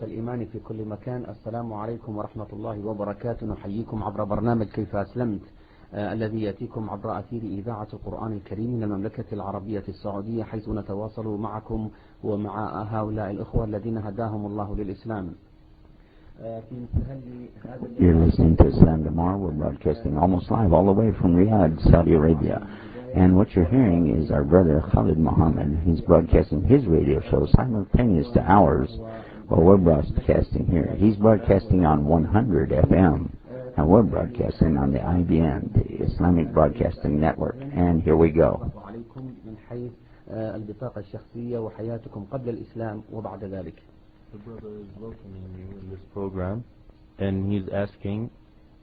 الإيمان في كل مكان، السلام عليكم ورحمة الله وبركاته. نحييكم عبر برنامج كيف أسلمت الذي يأتيكم عبر أثير إذاعة القرآن الكريم من المملكة العربية السعودية، حيث نتواصل معكم ومع هؤلاء الأخوة الذين هداهم الله للإسلام. You're listening to Islam Tomorrow. We're broadcasting almost live all the way from Riyadh, Saudi Arabia. And what you're hearing is our brother Khalid Muhammad. He's broadcasting his radio show simultaneous to ours while we're broadcasting here. He's broadcasting on 100 FM, and we're broadcasting on the IBN, the Islamic Broadcasting Network. And here we go. البطاقة الشخصية وحياتكم قبل الإسلام وبعد ذلك. The brother is welcoming you in this program, and he's asking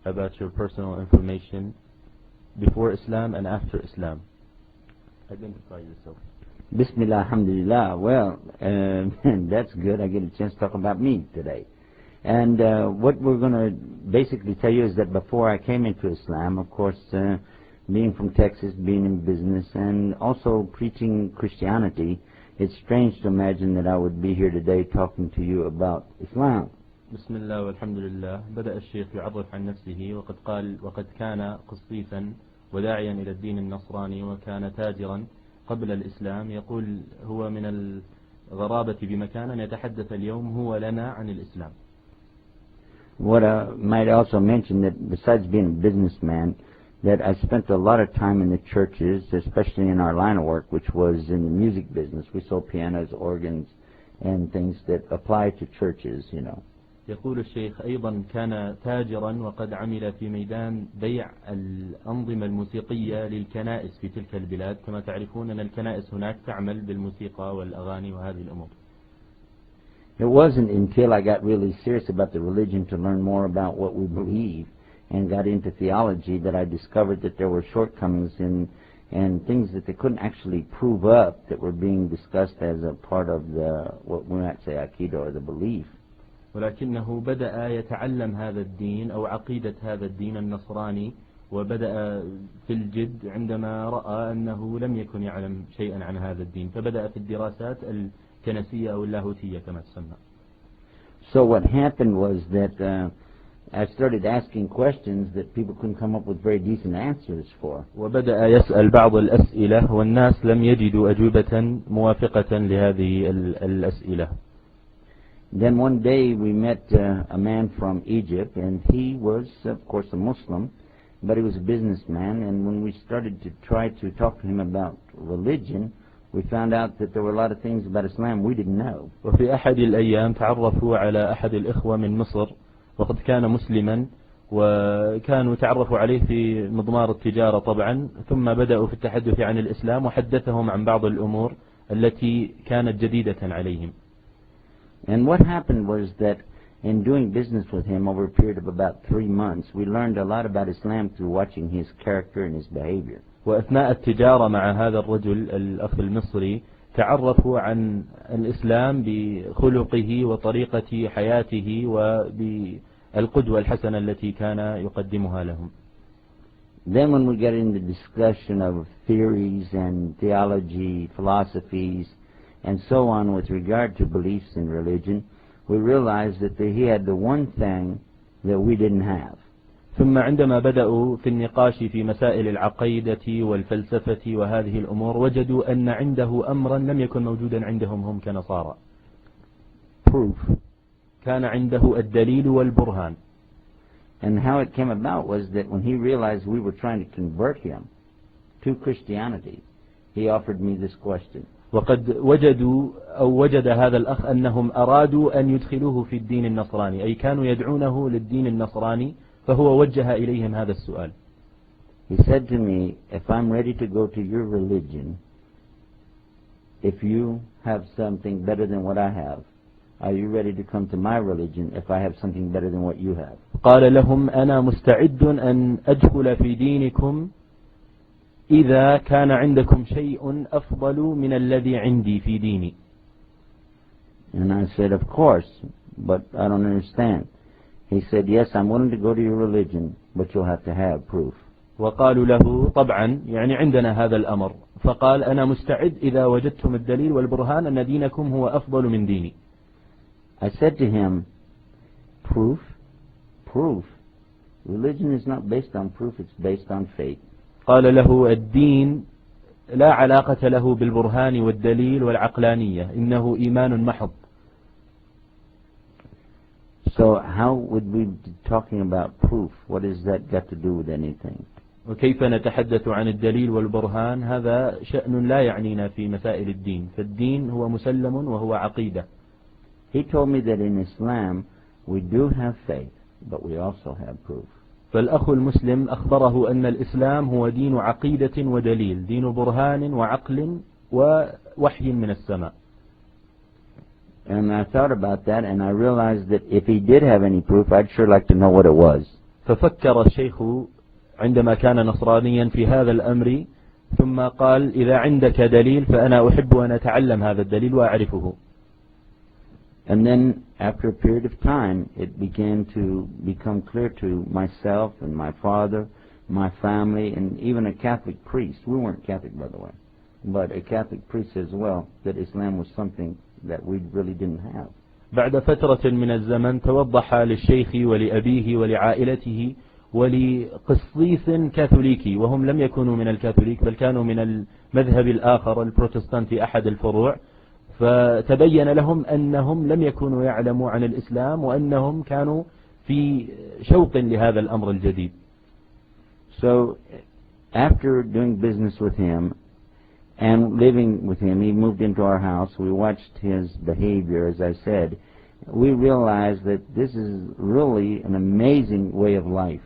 about your personal information before Islam and after Islam. Identify yourself. Bismillah, alhamdulillah. Well, that's good. I get a chance to talk about me today. And what we're going to basically tell you is that before I came into Islam, of course, being from Texas, being in business, and also preaching Christianity, it's strange to imagine that I would be here today talking to you about Islam. بسم الله والحمد لله. بدأ الشيخ يعرف عن نفسه وقد قال وقد كان قسيسا وداعيا إلى الدين النصراني وكان تاجرا قبل الإسلام. يقول هو من الغرابة بمكان أن يتحدث اليوم هو لنا عن الإسلام. What I might also mention that besides being a businessman, that I spent a lot of time in the churches, especially in our line of work, which was in the music business. We sold pianos, organs, and things that apply to churches, you know. يقول الشيخ أيضا كان تاجرا وقد عمل في ميدان بيع الأنظمة الموسيقية للكنائس في تلك البلاد. كما تعرفون أن الكنائس هناك تعمل بالموسيقى والأغاني وهذه الأمور. It wasn't until I got really serious about the religion to learn more about what we believe and got into theology that I discovered that there were shortcomings and things that they couldn't actually prove up that were being discussed as a part of the, what we might say, Aqidah or the belief. ولكنه بدأ يتعلم هذا الدين أو عقيدة هذا الدين النصراني، وبدأ في الجد عندما رأى أنه لم يكن يعلم شيئا عن هذا الدين، فبدأ في الدراسات الكنسية أو اللاهوتية كما تسمى. So what happened was that I started asking questions that people couldn't come up with very decent answers for. وبدأ يسأل بعض الأسئلة والناس لم يجدوا أجوبة موافقة لهذه الأسئلة. Then one day we met a man from Egypt, and he was, of course, a Muslim, but he was a businessman. And when we started to try to talk to him about religion, we found out that there were a lot of things about Islam we didn't know. وفي أحد الأيام تعرفوا على أحد الإخوة من مصر، وقد كان مسلما، وكانوا تعرفوا عليه في مضمار التجارة طبعا، ثم بدأوا في التحدث عن الإسلام وحدثهم عن بعض الأمور التي كانت جديدة عليهم. And what happened was that in doing business with him over a period of about 3 months, we learned a lot about Islam through watching his character and his behavior. وأثناء التجارة مع هذا الرجل الأخ المصري تعرفوا عن الإسلام بخلقه وطريقة حياته وبالقدوة الحسنة التي كان يقدمها لهم. Then when we got into discussion of theories and theology, philosophies, and so on with regard to beliefs in religion, we realized that he had the one thing that we didn't have. ثم عندما بدأوا في النقاش في مسائل العقيدة والفلسفة وهذه الأمور، وجدوا أن عنده أمرا لم يكن موجودا عندهم هم كنصارى. Proof. كان عنده الدليل والبرهان. And how it came about was that when he realized we were trying to convert him to Christianity, he offered me this question. وقد وجدوا أو وجد هذا الأخ أنهم أرادوا أن يدخلوه في الدين النصراني، أي كانوا يدعونه للدين النصراني، فهو وجه إليهم هذا السؤال. He said to me, if I'm ready to go to your religion, if you have something better than what I have, are you ready to come to my religion if I have something better than what you have? قال لهم أنا مستعد أن أدخل في دينكم إذا كان عندكم شيء أفضل من الذي عندي في ديني. And I said, of course, but I don't understand. He said, yes, I'm willing to go to your religion, but you'll have to have proof. وقالوا له طبعا يعني عندنا هذا الأمر، فقال أنا مستعد إذا وجدتم الدليل والبرهان أن دينكم هو أفضل من ديني. I said to him, proof? Proof? Religion is not based on proof, it's based on faith. قال له الدين لا علاقة له بالبرهان والدليل والعقلانية، إنه إيمان محض. So how would we be talking about proof? What has that got to do with anything? وكيف نتحدث عن الدليل والبرهان؟ هذا شأن لا يعنينا في مسائل الدين، فالدين هو مسلم وهو عقيدة. He told me that in Islam we do have faith, but we also have proof. فالأخ المسلم أخبره أن الإسلام هو دين عقيدة ودليل، دين برهان وعقل ووحي من السماء. And I thought about that and I realized that if he did have any proof, I'd sure like to know what it was. ففكر الشيخ عندما كان نصرانيا في هذا الأمر، ثم قال إذا عندك دليل فأنا أحب أن أتعلم هذا الدليل وأعرفه. And then after a period of time it began to become clear to myself and my father, my family, and even a Catholic priest. We weren't Catholic, by the way, but a Catholic priest as well, that Islam was something that we really didn't have. بعد فترة من الزمن توضح للشيخ ولأبيه ولعائلته ولقصيص كاثوليكي، وهم لم يكونوا من الكاثوليك بل كانوا من المذهب الآخر البروتستانتي أحد الفروع، فتبين لهم أنهم لم يكونوا يعلموا عن الإسلام وأنهم كانوا في شوق لهذا الأمر الجديد. So after doing business with him and living with him, he moved into our house. We watched his behavior, as I said. We realized that this is really an amazing way of life.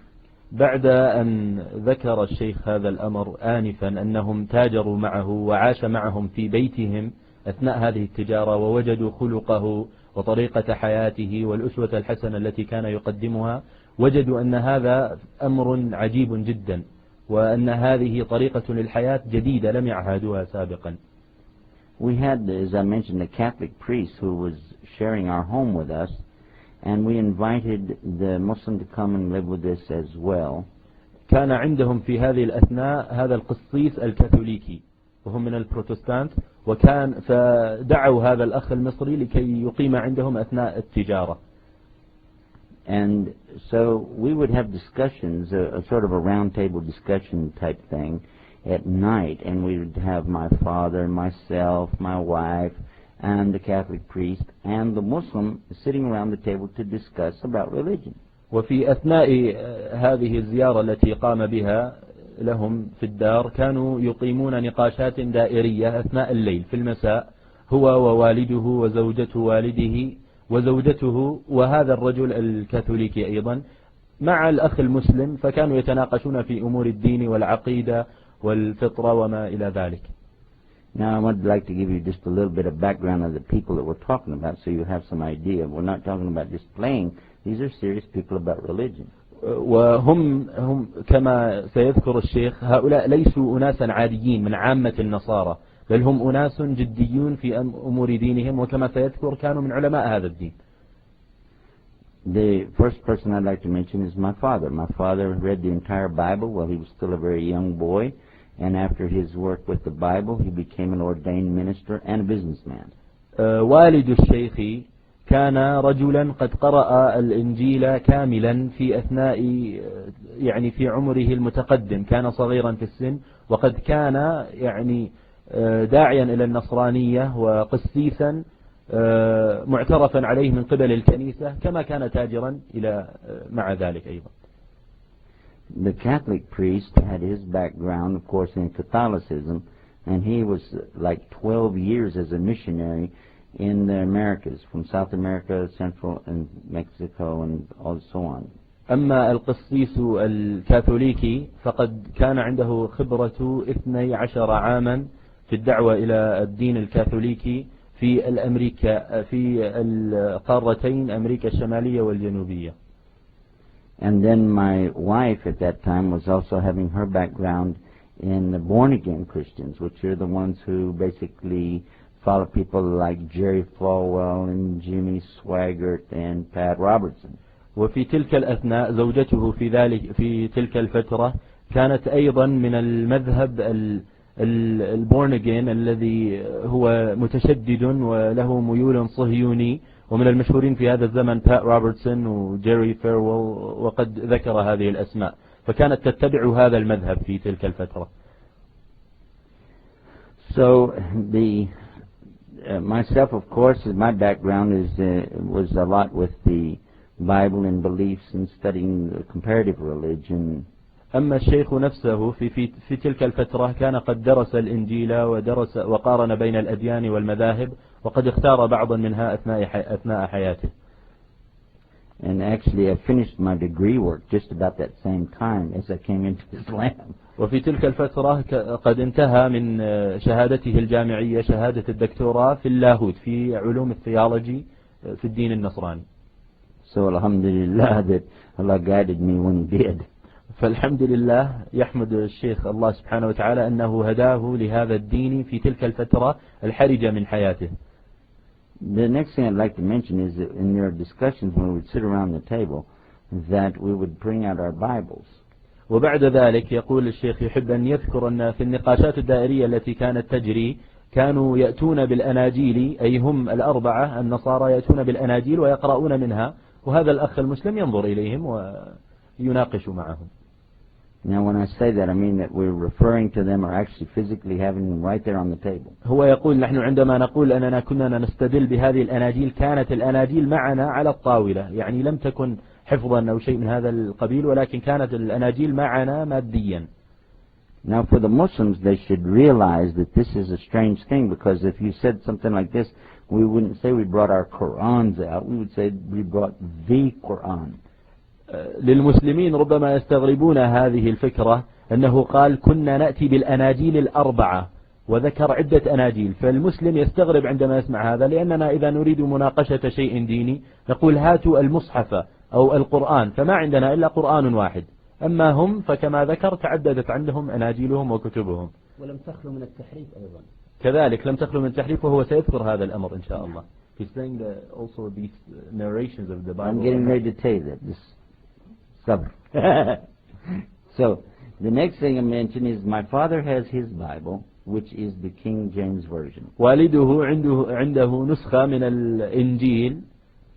بعد أن ذكر الشيخ هذا الأمر آنفا أنهم تاجروا معه وعاش معهم في بيتهم أثناء هذه التجارة، ووجدوا خلقه وطريقة حياته والأسوة الحسنة التي كان يقدمها، وجدوا أن هذا أمر عجيب جدا، وأن هذه طريقة للحياة جديدة لم يعهدوها سابقا. We had, as I mentioned, a Catholic priest who was sharing our home with us, and we invited the Muslim to come and live with us as well. كان عندهم في هذه الأثناء هذا القسيس الكاثوليكي وهم من البروتستانت، فدعوا هذا الأخ المصري لكي يقيم عندهم أثناء التجارة. And so we would have discussions, a sort of a round table discussion type thing at night, and we would have my father, myself, my wife, and the Catholic priest, and the Muslim sitting around the table to discuss about religion. وفي أثناء هذه الزيارة التي قام بها لهم في الدار كانوا يقيمون نقاشات دائرية أثناء الليل في المساء، هو ووالده وزوجته والده وزوجته وهذا الرجل الكاثوليكي أيضا مع الأخ المسلم، فكانوا يتناقشون في أمور الدين والعقيدة والفطرة وما إلى ذلك. Now I would like to give you just a little bit of background of the people that we're talking about so you have some idea. We're not talking about just playing. These are serious people about religion. وهم كما سيذكر الشيخ هؤلاء ليسوا أناسا عاديين من عامة النصارى، بل هم أناس جديون في أمور دينهم، وكما سيذكر كانوا من علماء هذا الدين. The first person I'd like to mention is my father. My father read the entire Bible while he was still a very young boy, and after his work with the Bible he became an ordained minister and a businessman. والد الشيخ كان رجلا قد قرأ الإنجيل كاملا في أثناء يعني في عمره المتقدم، كان صغيرا في السن وقد كان يعني داعيا إلى النصرانية وقسيسا معترفا عليه من قبل الكنيسة، كما كان تاجرا إلى مع ذلك أيضا. The Catholic priest had his background, of course, in Catholicism, and he was like 12 years as a missionary in the Americas, from South America, Central and Mexico, and so on. أما القسيس الكاثوليكي فقد كان عنده خبرة 12 عاما في الدعوة إلى الدين الكاثوليكي في القارتين أمريكا الشمالية والجنوبية. And then my wife at that time was also having her background in the born-again Christians, which are the ones who basically follow people like Jerry Falwell and Jimmy Swaggart and Pat Robertson. وفي تلك الأثناء زوجته في تلك الفترة كانت أيضا من المذهب البورن أجين الذي هو متشدد وله ميول صهيوني، ومن المشهورين في هذا الزمن بات روبرتسون وجيري فيرويل، وقد ذكر هذه الأسماء، فكانت تتبع هذا المذهب في تلك الفترة. So myself, of course, my background was a lot with the Bible and beliefs and studying comparative religion. أما الشيخ نفسه في تلك الفترة كان قد درس الإنجيل ودرس وقارن بين الأديان والمذاهب، وقد اختار بعضا منها أثناء حياته. And actually I finished my degree work just about that same time as I came into Islam. وفي تلك الفترة قد انتهى من شهادته الجامعية شهادة الدكتوراه في اللاهوت في علوم الثيولوجي في الدين النصراني. So alhamdulillah that Allah guided me when He did. فالحمد لله، يحمد الشيخ الله سبحانه وتعالى أنه هداه لهذا الدين في تلك الفترة الحرجة من حياته. The next thing I'd like to mention is that in your discussions when we would sit around the table, that we would bring out our Bibles. وبعد ذلك يقول الشيخ يحب أن يذكر أن في النقاشات الدائرية التي كانت تجري كانوا يأتون بالأناجيل، أي هم الأربعة النصارى يأتون بالأناجيل ويقرؤون منها، وهذا الأخ المسلم ينظر إليهم ويناقش معهم. Now when I say that, I mean that we're referring to them or actually physically having them right there on the table. هو يقول نحن عندما نقول أننا كنا نستدل بهذه الأناجيل كانت الأناجيل معنا على الطاولة، يعني لم تكن حفظا أو شيء من هذا القبيل، ولكن كانت الأناجيل معنا ماديا. Now for the Muslims, they should realize that this is a strange thing, because if you said something like this, we wouldn't say we brought our Qur'ans out, we would say we brought the Qur'an. للمسلمين ربما يستغربون هذه الفكرة أنه قال كنا نأتي بالأناجيل الأربعة وذكر عدة أناجيل، فالمسلم يستغرب عندما يسمع هذا، لأننا إذا نريد مناقشة شيء ديني نقول هاتوا المصحف أو القرآن، فما عندنا إلا قرآن واحد، أما هم فكما ذكر تعددت عندهم أناجيلهم وكتبهم. ولم تخلو من التحريف أيضا. كذلك لم تخلو من التحريف، وهو سيذكر هذا الأمر إن شاء الله. He's saying that also these narrations of the Bible. I'm getting ready to tell you that. So the next thing I mention is my father has his Bible, which is the King James Version. والده عنده نسخة من الإنجيل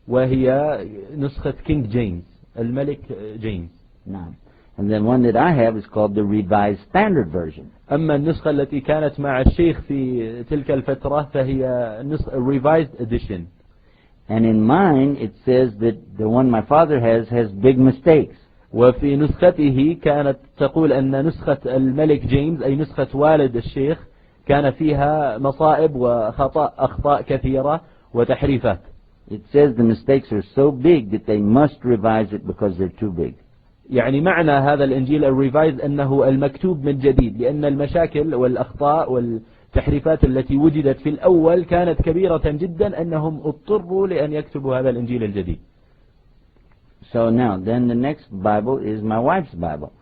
وهي نسخة King James، الملك جيمس. نعم. And then one that I have is called the Revised Standard Version. أما النسخة التي كانت مع الشيخ في تلك الفترة فهي Revised Edition. And in mine it says that the one my father has big mistakes. وفي نسخته كانت تقول أن نسخة الملك جيمس أي نسخة والد الشيخ كان فيها مصائب أخطاء كثيرة وتحريفات. It says the mistakes are so big that they must revise it because they're too big. يعني معنى هذا الإنجيل الريفايز أنه المكتوب من جديد، لأن المشاكل والأخطاء والتحريفات التي وجدت في الأول كانت كبيرة جدا أنهم اضطروا لأن يكتبوا هذا الإنجيل الجديد. So now, then the next Bible is my wife's Bible.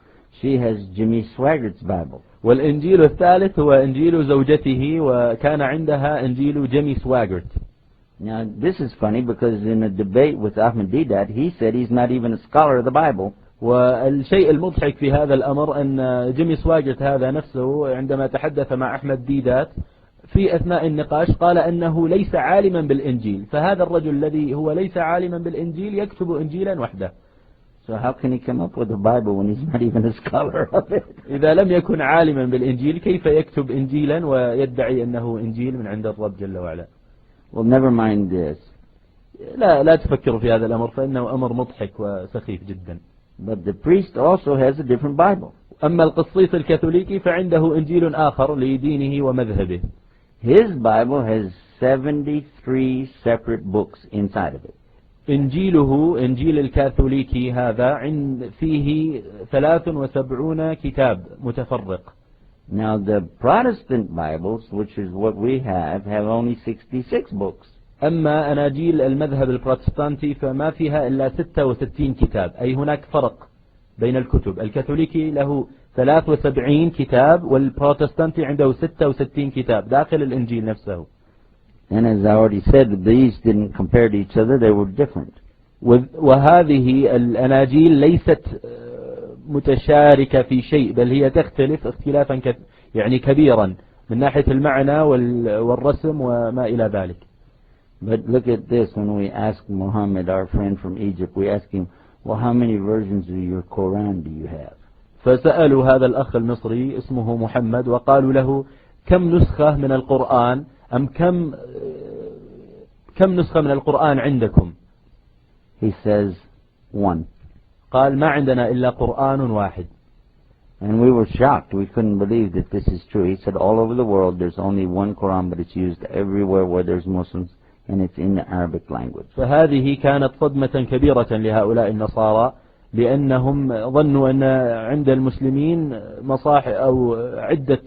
She has Jimmy Swaggart's Bible. والإنجيل الثالث هو إنجيل زوجته، وكان عندها إنجيل جيمي سواغرت. Now this is funny because in a debate with Ahmed Deedat, he said he's not even a scholar of the Bible. والشيء المضحك في هذا الأمر أن جيمي سواغرت هذا نفسه عندما تحدث مع أحمد ديدات في أثناء النقاش قال أنه ليس عالما بالإنجيل، فهذا الرجل الذي هو ليس عالما بالإنجيل يكتب إنجيلا وحده. So how can he come up with a Bible when he's not even a scholar of it? إذا لم يكن عالما بالإنجيل كيف يكتب إنجيلا ويدعي أنه إنجيل من عند الرب جل وعلا؟ Well, never mind this. لا تفكروا في هذا الأمر فإنه أمر مضحك وسخيف جدا. But the priest also has a different Bible. أما القسيس الكاثوليكي فعنده إنجيل آخر لدينه ومذهبه. His Bible has 73 separate books inside of it. إنجيله إنجيل الكاثوليكي هذا فيه 73 كتاب متفرق. Now the Protestant Bibles, which is what we have only 66 books. أما أناجيل المذهب البروتستانتي فما فيها إلا 66 كتاب، أي هناك فرق بين الكتب. الكاثوليكي له 73 كتاب والبروتستانتي عنده 66 كتاب داخل الإنجيل نفسه. And as I already said, these didn't compare to each other, they were different. وهذه الأناجيل ليست متشاركة في شيء، بل هي تختلف اختلافا يعني كبيرا من ناحية المعنى والرسم وما إلى ذلك. But look at this, when we ask Muhammad, our friend from Egypt, we ask him, well, how many versions of your Quran do you have? فسألوا هذا الأخ المصري اسمه محمد وقالوا له كم نسخة من القرآن كم نسخة من القرآن عندكم؟ He says, one. قال ما عندنا إلا قرآن واحد. And we were shocked. We couldn't believe that this is true. He said all over the world there's only one Quran, but it's used everywhere where there's Muslims, and it's in the Arabic language. فهذه كانت صدمة كبيرة لهؤلاء النصارى لأنهم ظنوا أن عند المسلمين مصاحف أو عدة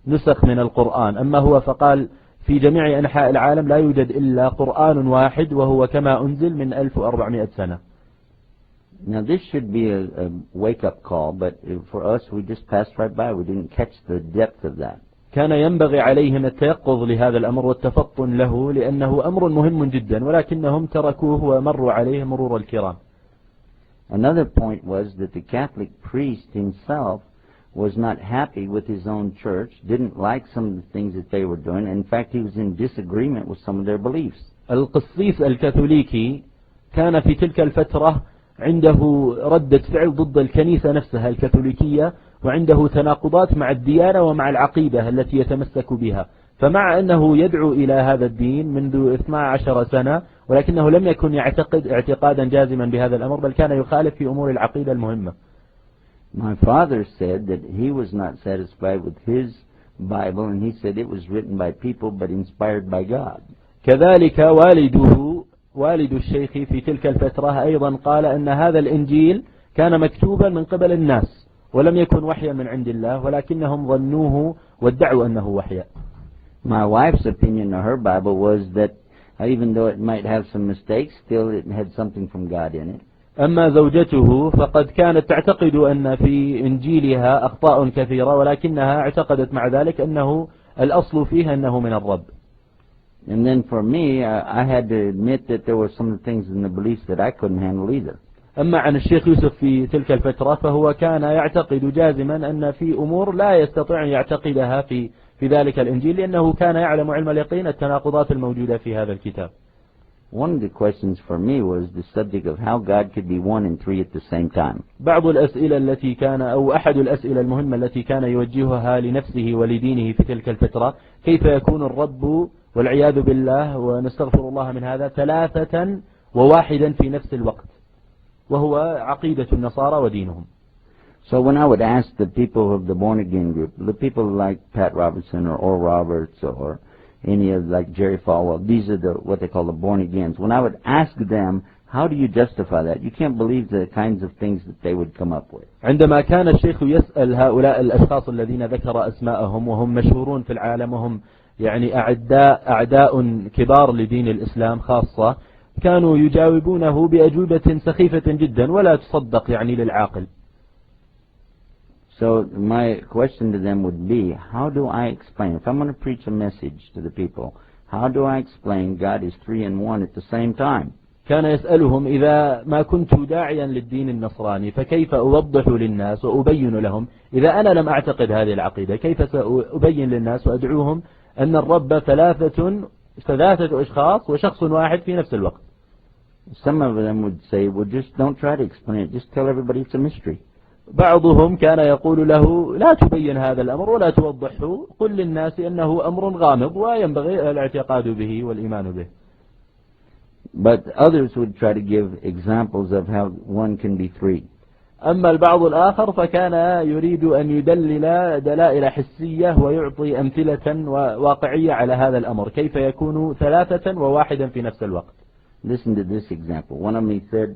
نسخ من القرآن، أما هو فقال في جميع أنحاء العالم لا يوجد إلا قرآن واحد وهو كما أنزل من 1400 سنة. Now this should be a wake-up call, but for us we just passed right by. We didn't catch the depth of that. كان ينبغي عليهم التيقظ لهذا الأمر والتفطن له لأنه أمر مهم جدا ولكنهم تركوه ومروا عليه مرور الكرام. Another point was that the Catholic priest himself was not happy with his own church, didn't like some of the things that they were doing. In fact, he was in disagreement with some of their beliefs. القسيس الكاثوليكي كان في تلك الفترة عنده ردة فعل ضد الكنيسة نفسها الكاثوليكية، وعنده تناقضات مع الديانة ومع العقيدة التي يتمسك بها، فمع أنه يدعو إلى هذا الدين منذ 12 سنة ولكنه لم يكن يعتقد اعتقادا جازما بهذا الأمر، بل كان يخالف في أمور العقيدة المهمة. My father said that he was not satisfied with his Bible, and he said it was written by people but inspired by God. كذلك والد الشيخ في تلك الفترة أيضا قال أن هذا الإنجيل كان مكتوبا من قبل الناس ولم يكن وحيا من عند الله، ولكنهم ظنوه وادعوا أنه وحيا. My wife's opinion of her Bible was that even though it might have some mistakes, still it had something from God in it. أما زوجته فقد كانت تعتقد أن في إنجيلها أخطاء كثيرة، ولكنها اعتقدت مع ذلك أنه الأصل فيها أنه من الرب. And then for me, I had to admit that there were some things in the beliefs that I couldn't handle either. أما عن الشيخ يوسف في تلك الفترة فهو كان يعتقد جازما أن في أمور لا يستطيع أن يعتقدها في ذلك الإنجيل، لأنه كان يعلم علم اليقين التناقضات الموجودة في هذا الكتاب. One of the questions for me was the subject of how God could be one and three at the same time. بعض الأسئلة التي كان أو أحد الأسئلة المهمة التي كان يوجهها لنفسه ولدينه في تلك الفترة، كيف يكون الرب والعياذ بالله ونستغفر الله من هذا ثلاثة وواحدا في نفس الوقت، وهو عقيدة النصارى ودينهم. So when I would ask the people of the born again group, the people like Pat Robertson or Oral Roberts or any of like Jerry Falwell, these are what they call the born agains. When I would ask them, how do you justify that? You can't believe the kinds of things that they would come up with. عندما كان الشيخ يسأل هؤلاء الأشخاص الذين ذكر أسماءهم وهم مشهورون في العالم وهم يعني أعداء كبار لدين الإسلام خاصة، كانوا يجاوبونه بأجوبة سخيفة جدا ولا تصدق يعني للعاقل. So my question to them would be, how do I explain, if I'm going to preach a message to the people, how do I explain God is three in one at the same time? كان يسألهم إذا ما كنت داعيا للدين النصراني فكيف أوضح للناس وأبين لهم إذا أنا لم أعتقد هذه العقيدة، كيف سأبين للناس وأدعوهم أن الرب ثلاثة أشخاص وشخص واحد في نفس الوقت. Some of them would say, well, just don't try to explain it, just tell everybody it's a mystery. بعضهم كان يقول له لا تبين هذا الأمر ولا توضحه، قل للناس أنه أمر غامض وينبغي الاعتقاد به والإيمان به. But others would try to give examples of how one can be three. أما البعض الآخر فكان يريد أن يدلل دلائل حسية ويعطي أمثلة واقعية على هذا الأمر، كيف يكون ثلاثة وواحدا في نفس الوقت. Listen to this example. One of them said,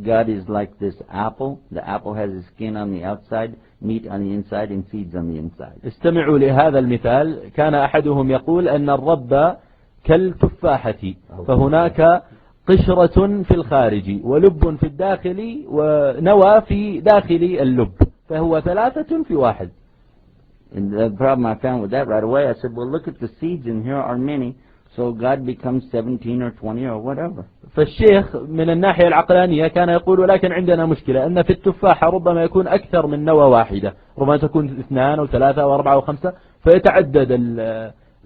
God is like this apple. The apple has a skin on the outside, meat on the inside, and seeds on the inside. استمعوا لهذا المثال. كان أحدهم يقول أن الرب كالتفاحة، فهناك قشرة في الخارج ولب في الداخل ونوى في داخل اللب، فهو ثلاثة في واحد. And the problem I found with that right away, I said, well, look at the seeds, and here are many, so God becomes 17 or 20 or whatever. فالشيخ من الناحية العقلانية كان يقول لكن عندنا مشكلة أن في التفاحة ربما يكون أكثر من نوى واحدة، ربما تكون 2 أو 3 أو 4 أو 5، فيتعدد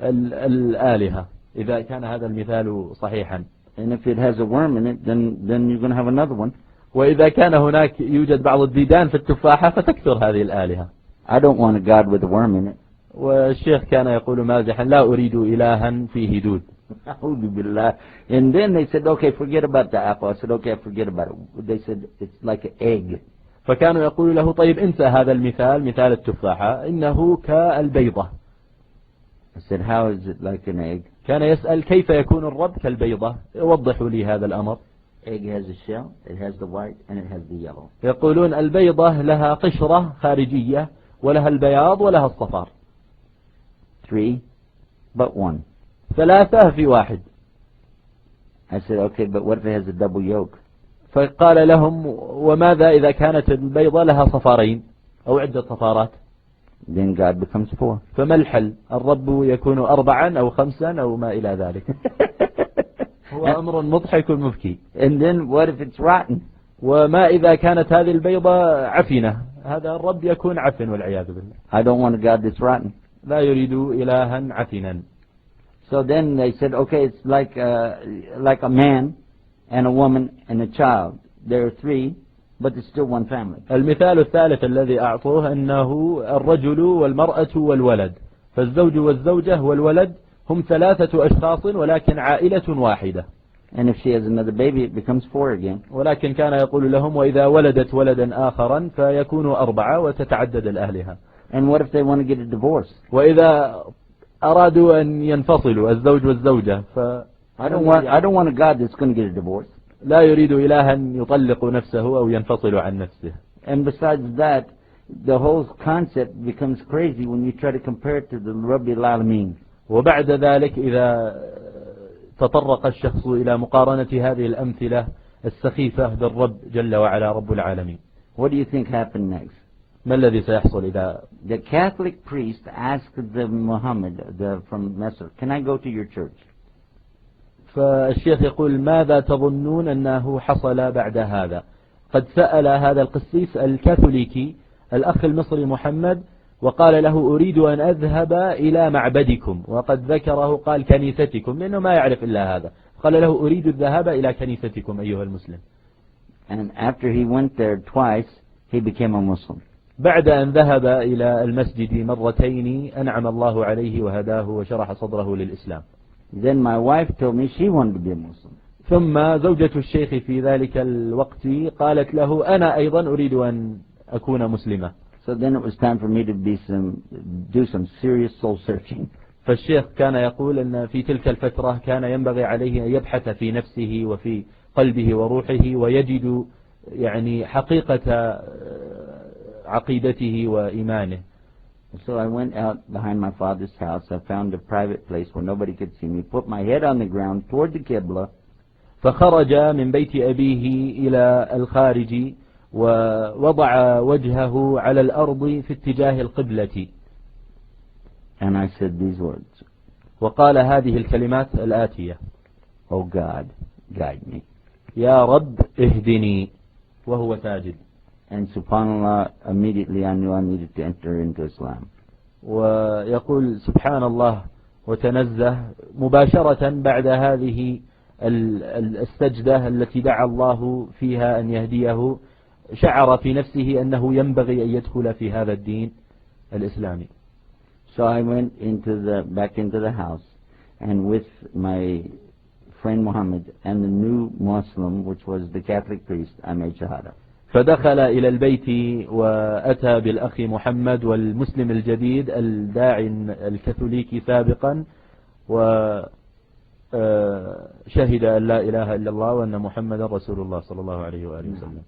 الآلهة. إذا كان هذا المثال صحيحا. And if it has a worm in it, then you're going to have another one. وإذا كان هناك يوجد بعض الديدان في التفاحة فتكثر هذه الآلهة. I don't want a God with a worm in it. والشيخ كان يقول مازحا لا أريد إلها فيه دود. And then they said, okay, forget about the apple. I said, okay, forget about it. They said, it's like an egg. فكانوا يقولوا له طيب انسى هذا المثال، مثال التفاحة، إنه كالبيضة. I said, how is it like an egg? كان يسأل كيف يكون الرب كالبيضة، وضحوا لي هذا الأمر. Egg has a shell, it has the white, and it has the yellow. يقولون البيضة لها قشرة خارجية ولها البياض ولها الصفار. 3, but 1. 3 في واحد. I said, okay, but what if it has a double yolk? فقال لهم وماذا إذا كانت البيضة لها صفارين أو عدة صفارات؟ Then God becomes 4. فما الحل؟ الرب يكون 4 أو 5 أو ما إلى ذلك. هو أمر مضحك مبكي. And then what if it's rotten? وما إذا كانت هذه البيضة عفنة؟ هذا الرب يكون عفن والعياذ بالله. I don't want a God that's rotten. لا يريد إلها عفنا. So then they said, okay, it's like a man and a woman and a child. There are 3, but it's still one family. المثال الثالث الذي أعطوه أنه الرجل والمرأة والولد، فالزوج والزوجة والولد هم 3 أشخاص ولكن عائلة واحدة. And if she has another baby, it becomes 4 again. ولكن كان يقول لهم وإذا ولدت ولدا آخرا فيكون 4 وتتعدد الآلهة. And what if they want to get a divorce? وإذا أرادوا أن ينفصلوا الزوج والزوجة I don't want a God that's going to get a divorce. لا يريد إلها يطلق نفسه أو ينفصل عن نفسه. And besides that, the whole concept becomes crazy when you try to compare it to the Rabbil Alameen. وبعد ذلك إذا تطرق الشخص إلى مقارنة هذه الأمثلة السخيفة بالرب جل وعلا رب العالمين. What do you think happened next? ما الذي سيحصل إذا The Catholic priest asked the Muhammad from Messer, can I go to your church? فالشيخ يقول ماذا تظنون أنه حصل بعد هذا؟ قد سأل هذا القسيس الكاثوليكي الأخ المصري محمد وقال له أريد أن أذهب إلى معبدكم، وقد ذكره قال كنيستكم لأنه ما يعرف إلا هذا، قال له أريد الذهاب إلى كنيستكم أيها المسلم. And after he went there twice, he became a Muslim. بعد أن ذهب إلى المسجد مرتين أنعم الله عليه وهداه وشرح صدره للإسلام. Then my wife told me she wanted to be a Muslim. ثم زوجة الشيخ في ذلك الوقت قالت له أنا أيضا أريد أن أكون مسلمة. So then it was time for me to do some serious soul searching. فالشيخ كان يقول أن في تلك الفترة كان ينبغي عليه أن يبحث في نفسه وفي قلبه وروحه ويجد يعني حقيقة عقيدته وإيمانه. So I went out behind my father's house. I found a private place where nobody could see me. Put my head on the ground toward the Qibla. فخرج من بيت أبيه إلى الخارج ووضع وجهه على الأرض في اتجاه القبلة. And I said these words. وقال هذه الكلمات الآتية. Oh God, guide me. يا رب اهدني. وهو ساجد. And subhanallah, immediately I knew I needed to enter into Islam. ويقول سبحان الله وتنزه مباشرة بعد هذه السجدة التي دعا الله فيها أن يهديه شعر في نفسه أنه ينبغي أن يدخل في هذا الدين الإسلامي. So I went back into the house, and with my friend Muhammad and the new Muslim, which was the Catholic priest, I made shahada. فدخل إلى البيت وأتى بالأخ محمد والمسلم الجديد الداعي الكاثوليكي سابقا وشهد أن لا إله إلا الله وأن محمد رسول الله صلى الله عليه وآله وسلم.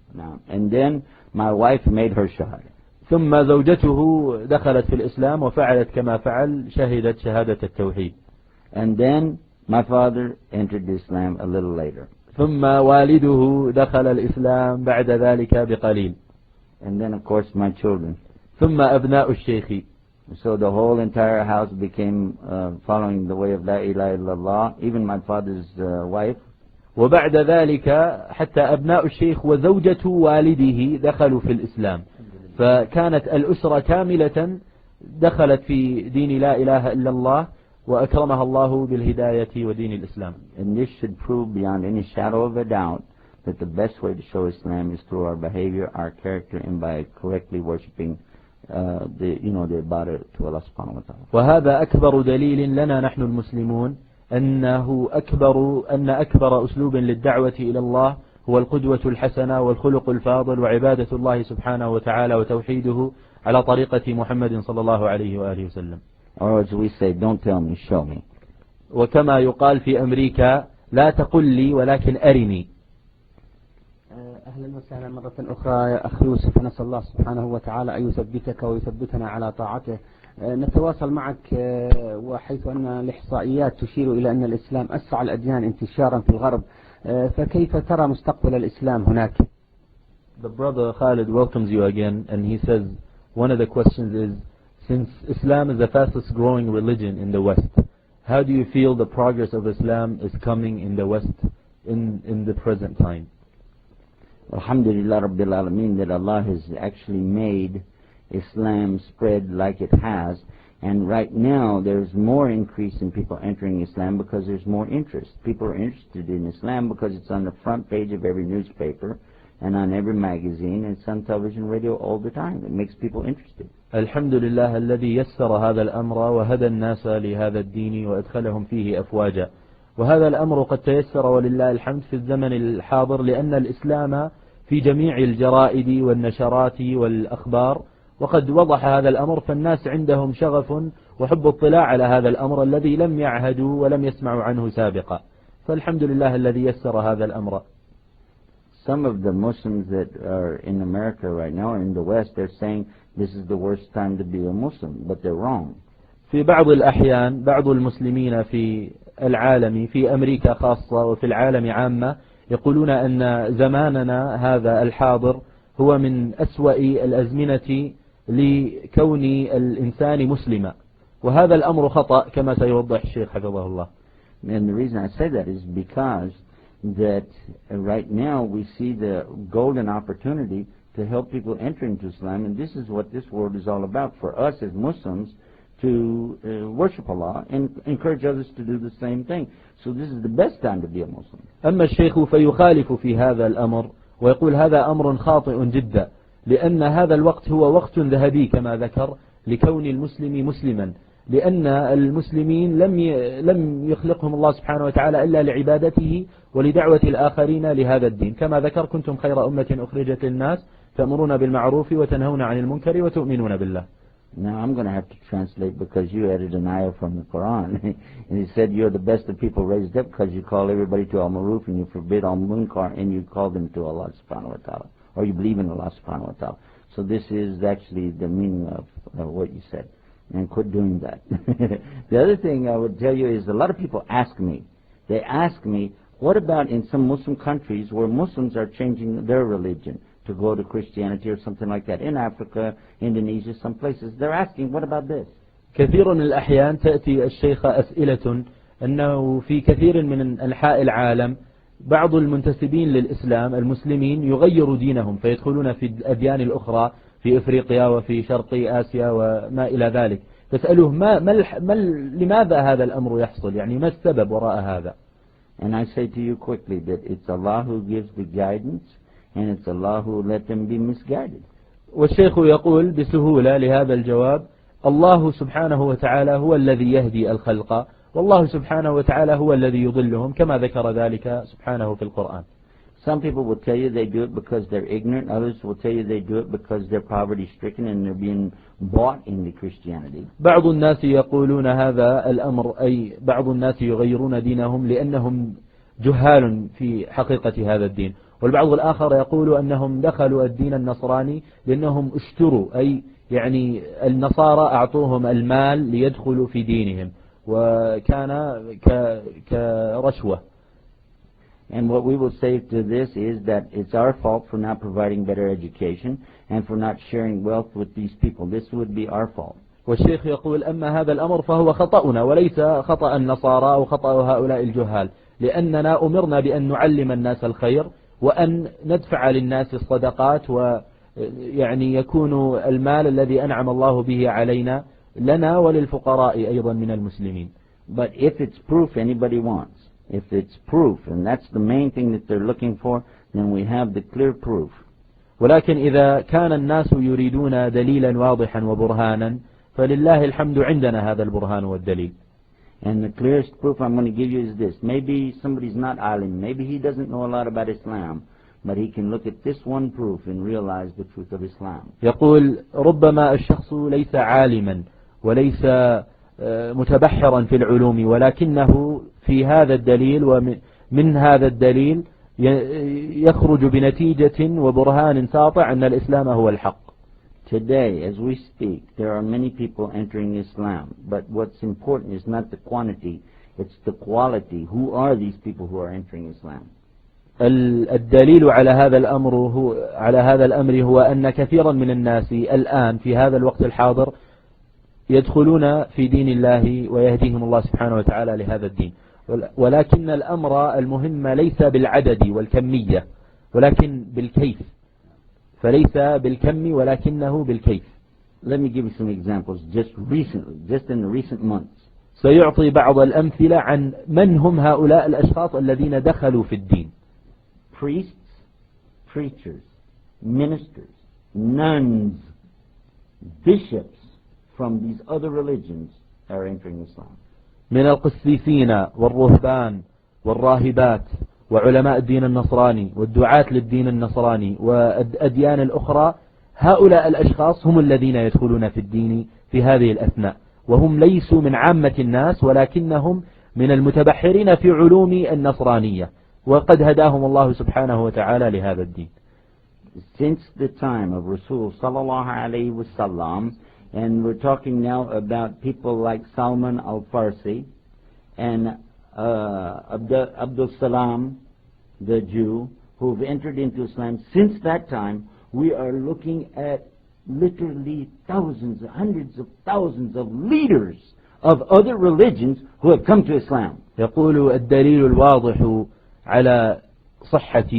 And then my wife made her shahada. ثم زوجته دخلت في الإسلام وفعلت كما فعل، شهدت شهادة التوحيد. And then my father entered Islam a little later. ثم والده دخل الإسلام بعد ذلك بقليل. And then of course my children. ثم أبناء الشيخ. So the whole entire house became following the way of La ilaha illallah, even my father's wife. وبعد ذلك حتى أبناء الشيخ وزوجة والده دخلوا في الإسلام، فكانت الأسرة كاملة دخلت في دين لا إله إلا الله، وأكرمها الله بالهداية ودين الإسلام. And this should prove beyond any shadow of a doubt that the best way to show Islam is through our behavior, our character, and by correctly worshipping the ibadah to Allah subhanahu wa ta'ala. وهذا أكبر دليل لنا نحن المسلمون أن أكبر أسلوب للدعوة إلى الله هو القدوة الحسنة والخلق الفاضل وعبادة الله سبحانه وتعالى وتوحيده على طريقة محمد صلى الله عليه وآله وسلم. Or as we say, don't tell me, show me. وكما يقال في أمريكا لا تقل لي ولكن أرني. أهلا وسهلا مرة أخرى يا أخي يوسف، نسأل الله سبحانه وتعالى أن يثبتك ويثبتنا على طاعته. نتواصل معك وحيث أن الإحصائيات تشير إلى أن الإسلام أسرع الأديان انتشارا في الغرب، فكيف ترى مستقبل الإسلام هناك؟ The brother Khalid welcomes you again, and he says one of the questions is, since Islam is the fastest growing religion in the West, how do you feel the progress of Islam is coming in the West in the present time? Alhamdulillah Rabbil Alameen, that Allah has actually made Islam spread like it has, and right now there's more increase in people entering Islam because there's more interest. People are interested in Islam because it's on the front page of every newspaper and on every magazine, and it's on television, radio all the time. It makes people interested. الحمد لله الذي يسر هذا الأمر وهدى الناس لهذا الدين وأدخلهم فيه أفواجا، وهذا الأمر قد تيسر ولله الحمد في الزمن الحاضر، لأن الإسلام في جميع الجرائد والنشرات والأخبار، وقد وضح هذا الأمر، فالناس عندهم شغف وحب اطلاع على هذا الأمر الذي لم يعهدوا ولم يسمعوا عنه سابقا، فالحمد لله الذي يسر هذا الأمر. Some of the Muslims that are in America right now, or in the West, they're saying this is the worst time to be a Muslim, but they're wrong. في بعض الأحيان بعض المسلمين في العالم، في أمريكا خاصة وفي العالم عامة، يقولون أن زماننا هذا الحاضر هو من أسوأ الأزمنة لكون الإنسان مسلما، وهذا الأمر خطأ كما سيوضح الشيخ حفظه الله. And the reason I say that is because that right now we see the golden opportunity to help people enter into Islam, and this is what this world is all about for us as Muslims, to worship Allah and encourage others to do the same thing. So this is the best time to be a Muslim. أما الشيخ فيخالف في هذا الأمر ويقول هذا أمر خاطئ جدا، لأن هذا الوقت هو وقت ذهبي كما ذكر لكون المسلم مسلما، لأن المسلمين لم يخلقهم الله سبحانه وتعالى إلا لعبادته ولدعوة الآخرين لهذا الدين، كما ذكر كنتم خير أمة أخرجت للناس تأمرون بالمعروف وتنهون عن المنكر وتؤمنون بالله. Now I'm going to have to translate because you added an ayah from the Quran and he said you're the best of people raised up because you call everybody to al-maruf and you forbid al-munkar and you call them to Allah subhanahu wa ta'ala, or you believe in Allah subhanahu wa ta'ala. So this is actually the meaning of what you said, and quit doing that. The other thing I would tell you is a lot of people ask me, what about in some Muslim countries where Muslims are changing their religion to go to Christianity or something like that, in Africa, Indonesia, some places. They're asking, what about this? كثير من الأحيان تأتي الشيخ أسئلة أنه في كثير من أنحاء العالم بعض المنتسبين للإسلام المسلمين يغيروا دينهم فيدخلون في الأديان الأخرى في إفريقيا وفي شرق آسيا وما إلى ذلك، تسألوه لماذا هذا الأمر يحصل، يعني ما السبب وراء هذا؟ And I say to you quickly that it's Allah who gives the guidance and it's Allah who let them be misguided. والشيخ يقول بسهولة لهذا الجواب الله سبحانه وتعالى هو الذي يهدي الخلق، والله سبحانه وتعالى هو الذي يضلهم، كما ذكر ذلك سبحانه في القرآن. Some people will tell you they do it because they're ignorant. Others will tell you they do it because they're poverty-stricken and they're being bought into Christianity. بعض الناس يقولون هذا الأمر، أي بعض الناس يغيرون دينهم لأنهم جهال في حقيقة هذا الدين، والبعض الآخر يقول أنهم دخلوا الدين النصراني لأنهم اشتروا، أي يعني النصارى أعطوهم المال ليدخلوا في دينهم وكان كرشوة. And what we will say to this is that it's our fault for not providing better education and for not sharing wealth with these people. This would be our fault. والشيخ يقول أما هذا الأمر فهو خطأنا وليس خطأ النصارى أو خطأ هؤلاء الجهال، لأننا أمرنا بأن نعلم الناس الخير وأن ندفع للناس الصدقات، ويعني يكون المال الذي أنعم الله به علينا لنا وللفقراء أيضا من المسلمين. But if it's proof anybody wants, if it's proof, and that's the main thing that they're looking for, then we have the clear proof. ولكن إذا كان الناس يريدون دليلا واضحا وبرهانا فلله الحمد عندنا هذا البرهان والدليل. And the clearest proof I'm going to give you is this. Maybe somebody's not alim, maybe he doesn't know a lot about Islam, but he can look at this one proof and realize the truth of Islam. يقول ربما الشخص ليس عالما وليس متبحرا في العلوم، ولكنه في هذا الدليل ومن هذا الدليل يخرج بنتيجة وبرهان ساطع أن الإسلام هو الحق. Today, as we speak, there are many people entering Islam, but what's important is not the quantity, it's the quality. Who are these people who are entering Islam? الدليل على هذا الأمر هو أن كثيرا من الناس الآن في هذا الوقت الحاضر يدخلون في دين الله ويهديهم الله سبحانه وتعالى لهذا الدين، ولكن الأمر المهم ليس بالعدد والكمية ولكن بالكيف، فليس بالكم ولكنه بالكيف. Let me give you some examples just recently, just in the recent months. سيعطي بعض الأمثلة عن من هم هؤلاء الأشخاص الذين دخلوا في الدين. Priests, preachers, ministers, nuns, bishops from these other religions are entering Islam. من القسيسين والرهبان والراهبات وعلماء الدين النصراني والدعاة للدين النصراني والأديان الأخرى، هؤلاء الأشخاص هم الذين يدخلون في الدين في هذه الأثناء، وهم ليسوا من عامة الناس ولكنهم من المتبحرين في علوم النصرانية، وقد هداهم الله سبحانه وتعالى لهذا الدين. Since the time of Rasul sallallahu alayhi wa sallam, and we're talking now about people like Salman al-Farsi and Abdul Salam, the Jew, who've entered into Islam. Since that time, we are looking at literally thousands, hundreds of thousands of leaders of other religions who have come to Islam. يقول الدليل الواضح على صحة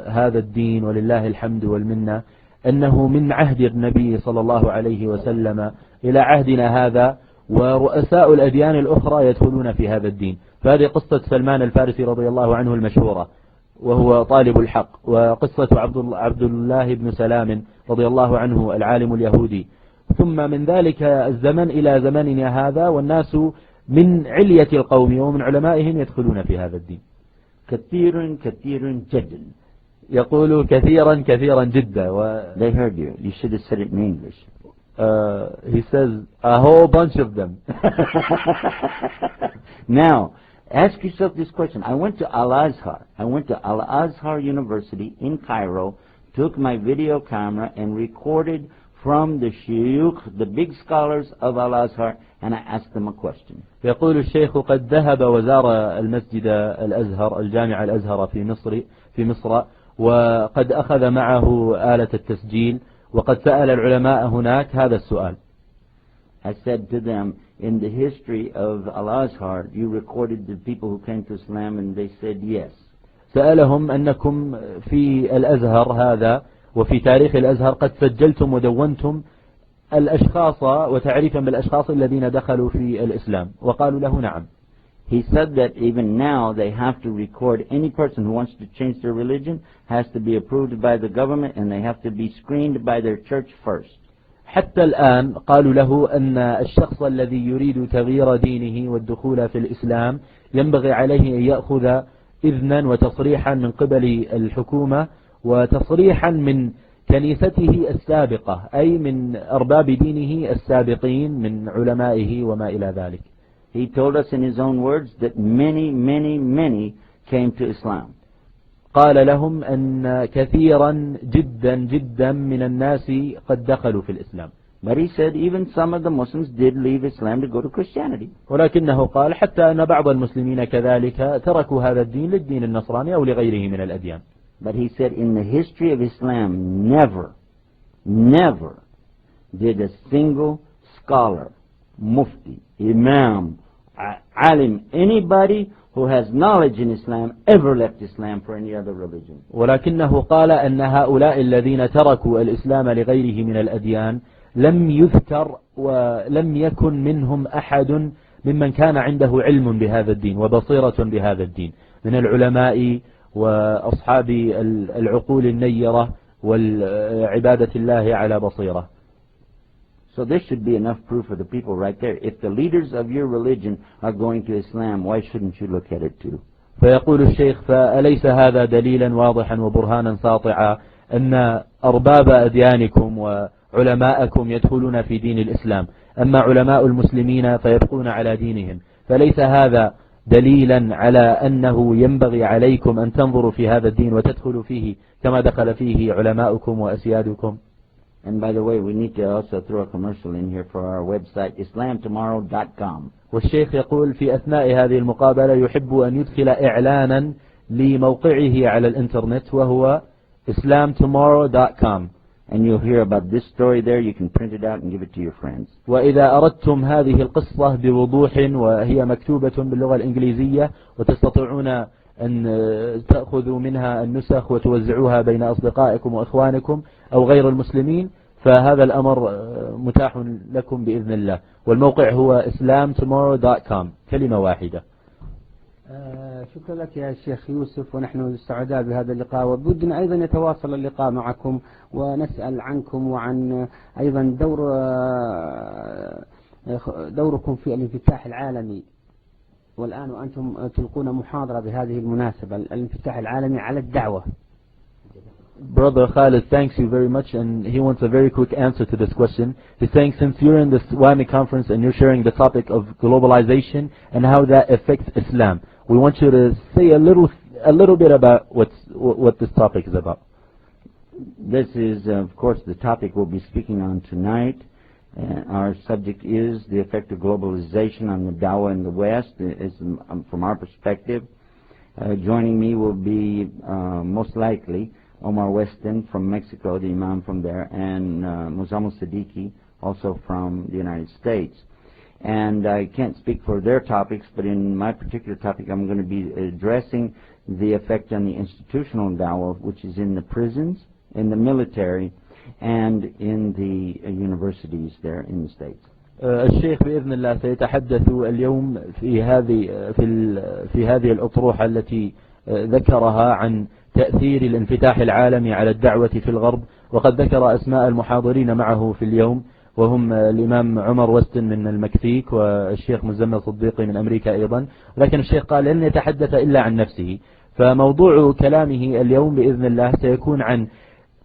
هذا الدين ولله الحمد والمنة أنه من عهد النبي صلى الله عليه وسلم إلى عهدنا هذا، ورؤساء الأديان الأخرى يدخلون في هذا الدين. فهذه قصة سلمان الفارسي رضي الله عنه المشهورة وهو طالب الحق، وقصة عبد الله بن سلام رضي الله عنه العالم اليهودي، ثم من ذلك الزمن إلى زمننا هذا والناس من علية القوم ومن علمائهم يدخلون في هذا الدين. كثير كثير جدا. يقول كثيرا كثيرا جدا. They heard you. You should have said it in English. He says a whole bunch of them. Now, ask yourself this question. I went to Al-Azhar. I went to Al-Azhar University in Cairo, took my video camera and recorded from the shuyukh, the big scholars of Al-Azhar, and I asked them a question. يقول الشيخ قد ذهب وزار المسجد الأزهر الجامع الأزهر في مصر وقد أخذ معه آلة التسجيل وقد سأل العلماء هناك هذا السؤال. I said to them, in the history of Al-Azhar, you recorded the people who came to Islam, and they said yes. سألهم أنكم في الأزهر هذا وفي تاريخ الأزهر قد سجلتم ودونتم الأشخاص وتعريفا بالأشخاص الذين دخلوا في الإسلام، وقالوا له نعم. He said that even now they have to record any person who wants to change their religion has to be approved by the government and they have to be screened by their church first. حتى الآن قالوا له أن الشخص الذي يريد تغيير دينه والدخول في الإسلام ينبغي عليه أن يأخذ إذنا وتصريحا من قبل الحكومة وتصريحا من كنيسته السابقة، أي من أرباب دينه السابقين من علمائه وما إلى ذلك. He told us in his own words that many came to Islam. قال لهم أن كثيرا جدا من الناس قد دخلوا في الإسلام. But he said even some of the Muslims did leave Islam to go to Christianity. ولكنه قال حتى أن بعض المسلمين كذلك تركوا هذا الدين للدين النصراني أو لغيره من الأديان. But he said in the history of Islam never did a single scholar, mufti, imam, alim, anybody who has knowledge in Islam ever left Islam for any other religion. ولكنه قال أن هؤلاء الذين تركوا الإسلام لغيره من الأديان لم يذكر ولم يكن منهم أحد ممن كان عنده علم بهذا الدين وبصيرة بهذا الدين من العلماء وأصحاب العقول النيرة والعبادة الله على بصيرة. So this should be enough proof for the people right there. If the leaders of your religion are going to Islam, why shouldn't you look at it too? فيقول الشيخ: فأليس هذا دليلا واضحا وبرهانا ساطعا أن أرباب أديانكم وعلماءكم يدخلون في دين الإسلام، أما علماء المسلمين فيبقون على دينهم؟ فليس هذا دليلا على أنه ينبغي عليكم أن تنظروا في هذا الدين وتدخلوا فيه كما دخل فيه علماؤكم وأسيادكم؟ And by the way, we need to also throw a commercial in here for our website, islamtomorrow.com. والشيخ يقول في أثناء هذه المقابلة يحب أن يدخل إعلانا لموقعه على الإنترنت وهو islamtomorrow.com. And you'll hear about this story there. You can print it out and give it to your friends. وإذا أردتم هذه القصة بوضوح وهي مكتوبة باللغة الإنجليزية وتستطيعون أن تأخذوا منها النسخ وتوزعوها بين أصدقائكم وإخوانكم أو غير المسلمين، فهذا الأمر متاح لكم بإذن الله. والموقع هو islamtomorrow.com، كلمة واحدة. شكرا لك يا شيخ يوسف، ونحن سعداء بهذا اللقاء، وبدنا أيضا يتواصل اللقاء معكم ونسأل عنكم وعن أيضا دوركم في الانفتاح العالمي. والآن وأنتم تلقون محاضرة بهذه المناسبة، الانفتاح العالمي على الدعوة. Brother Khalid thanks you very much, and he wants a very quick answer to this question. He's saying, since you're in this WAMI conference and you're sharing the topic of globalization and how that affects Islam, we want you to say a little bit about what this topic is about. This is, of course, the topic we'll be speaking on tonight. Our subject is the effect of globalization on the Dawah in the West, from our perspective. Joining me will be most likely Omar Weston from Mexico, the Imam from there, and Muzammil Siddiqui, also from the United States. And I can't speak for their topics, but in my particular topic I'm going to be addressing the effect on the institutional Dawah, which is in the prisons, in the military, and in the universities there in the States. الشيخ بإذن الله سيتحدث اليوم في هذه الأطروحة التي ذكرها عن تأثير الانفتاح العالمي على الدعوة في الغرب، وقد ذكر أسماء المحاضرين معه في اليوم، وهم الإمام عمر وستن من المكسيك والشيخ مزمل صديقي من أمريكا أيضا. لكن الشيخ قال لن يتحدث إلا عن نفسه، فموضوع كلامه اليوم بإذن الله سيكون عن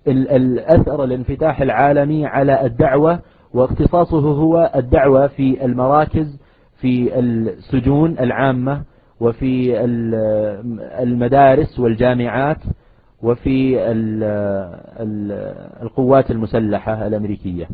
الأثر الانفتاح العالمي على الدعوة، واختصاصه هو الدعوة في المراكز، في السجون العامة، وفي المدارس والجامعات، وفي القوات المسلحة الأمريكية.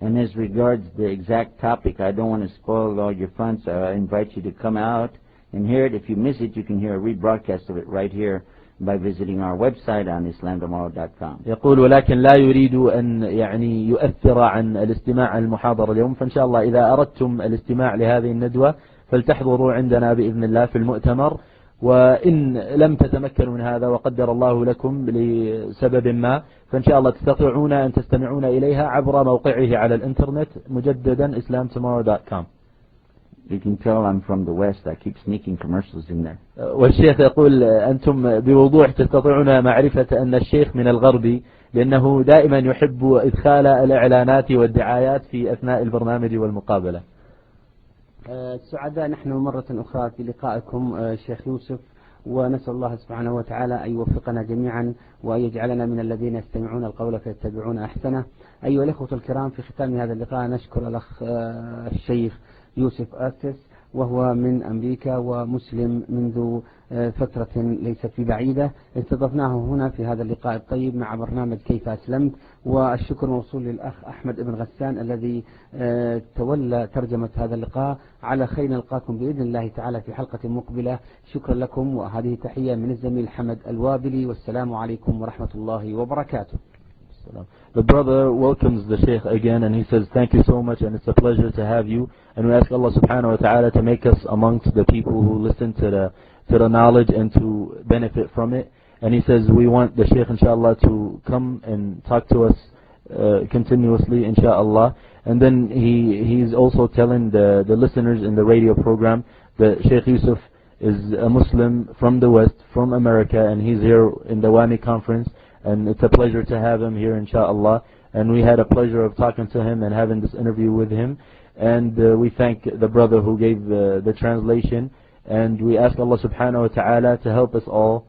And as regards the exact topic, I don't want to spoil all your fun, so I invite you to come out and hear it. If you miss it, you can hear a rebroadcast of it right here by visiting our website on islamtomorrow.com. يقول ولكن لا يريد أن يؤثر عن الاستماع المحاضرة اليوم، فإن شاء الله إذا أردتم الاستماع لهذه الندوة فلتحضروا عندنا بإذن الله في المؤتمر، وإن لم تتمكنوا من هذا وقدر الله لكم لسبب ما، فإن شاء الله تستطيعون أن تستمعون إليها عبر موقعه على الإنترنت مجددا islamtomorrow.com. You can tell I'm from the West. I keep sneaking commercials in there. والشيخ يقول أنتم بوضوح تستطيعون معرفة أن الشيخ من الغرب، لأنه دائما يحب إدخال الإعلانات والدعايات في أثناء البرنامج والمقابلة. سعداء نحن مرة أخرى في لقائكم شيخ يوسف، ونسأل الله سبحانه وتعالى أن يوفقنا جميعا وأن يجعلنا من الذين يستمعون القول فيتبعون أحسنه. أيها الأخوة الكرام، في ختام هذا اللقاء نشكر الأخ الشيخ يوسف أسس، وهو من أمريكا ومسلم منذ فترة ليست ببعيدة. استضفناه هنا في هذا اللقاء الطيب مع برنامج كيف أسلمت، والشكر موصول للأخ أحمد بن غسان الذي تولى ترجمة هذا اللقاء. على خير نلقاكم بإذن الله تعالى في حلقة مقبلة. شكرا لكم، وهذه تحية من الزميل حمد الوابلي، والسلام عليكم ورحمة الله وبركاته. The brother welcomes the Sheikh again, and he says, thank you so much, and it's a pleasure to have you, and we ask Allah subhanahu wa ta'ala to make us amongst the people who listen to the knowledge and to benefit from it. And he says, we want the Sheikh inshallah to come and talk to us continuously inshallah. And then he's also telling the listeners in the radio program that Sheikh Yusuf is a Muslim from the West, from America, and he's here in the WAMI conference, and it's a pleasure to have him here, inshallah. And we had a pleasure of talking to him and having this interview with him. And we thank the brother who gave the translation, and we ask Allah subhanahu wa ta'ala to help us all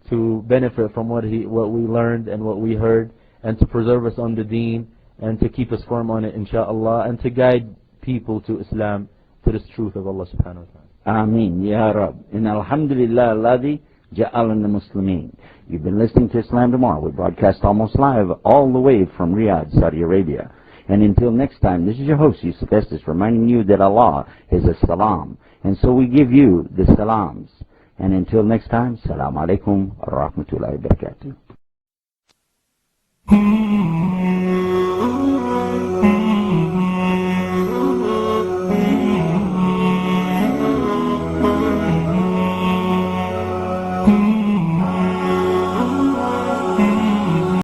to benefit from what we learned and what we heard, and to preserve us on the deen, and to keep us firm on it, inshallah, and to guide people to Islam, to this truth of Allah subhanahu wa ta'ala. Ameen, Ya Rab. And alhamdulillah, alladhi ja'alana muslimin. You've been listening to Islam Tomorrow. We broadcast almost live all the way from Riyadh, Saudi Arabia. And until next time, this is your host, Yusuf Estes, reminding you that Allah is a salam. And so we give you the salams. And until next time, salam alaikum wa rahmatullahi wa barakatuh. Mm-hmm.